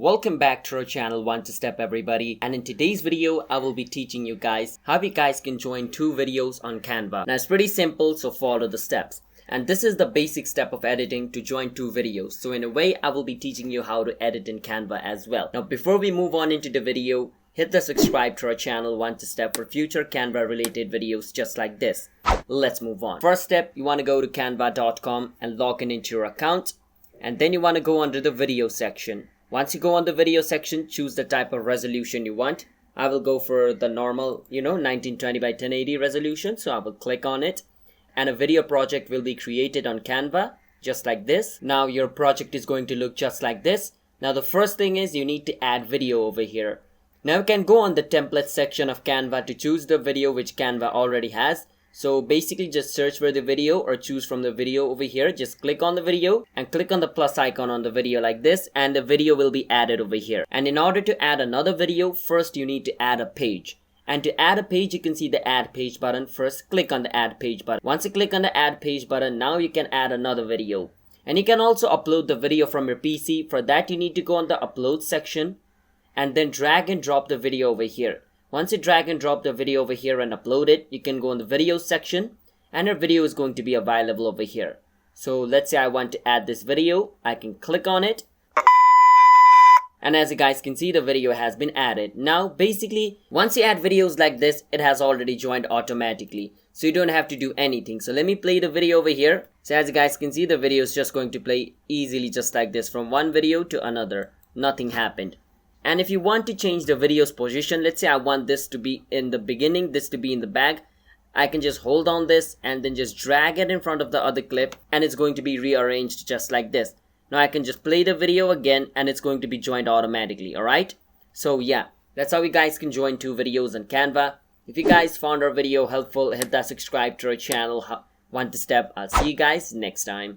Welcome back to our channel One to Step everybody, and in today's video I will be teaching you guys how you guys can join two videos on Canva. Now it's pretty simple, so follow the steps. And this is the basic step of editing to join two videos. So in a way I will be teaching you how to edit in Canva as well. Now before we move on into the video, hit the subscribe to our channel One to Step for future Canva related videos just like this. Let's move on. First step, you want to go to canva.com and log in into your account. And then you want to go under the video section. Once you go on the video section, choose the type of resolution you want. I will go for the normal, 1920 by 1080 resolution. So I will click on it. And a video project will be created on Canva, just like this. Now your project is going to look just like this. Now the first thing is you need to add video over here. Now you can go on the template section of Canva to choose the video which Canva already has. So basically just search for the video or choose from the video over here. Just click on the video and click on the plus icon on the video like this, and the video will be added over here. And in order to add another video, first you need to add a page. And to add a page, you can see the add page button. First click on the add page button. Once you click on the add page button, now you can add another video. And you can also upload the video from your PC. For that you need to go on the upload section and then drag and drop the video over here. Once you drag and drop the video over here and upload it, you can go in the video section and your video is going to be available over here. So let's say I want to add this video. I can click on it. And as you guys can see, the video has been added. Now basically, once you add videos like this, it has already joined automatically. So you don't have to do anything. So let me play the video over here. So as you guys can see, the video is just going to play easily just like this from one video to another. Nothing happened. And if you want to change the video's position, let's say I want this to be in the beginning, this to be in the back, I can just hold on this and then just drag it in front of the other clip and it's going to be rearranged just like this. Now I can just play the video again and it's going to be joined automatically, alright? So yeah, that's how you guys can join two videos on Canva. If you guys found our video helpful, hit that subscribe to our channel One to Step. I'll see you guys next time.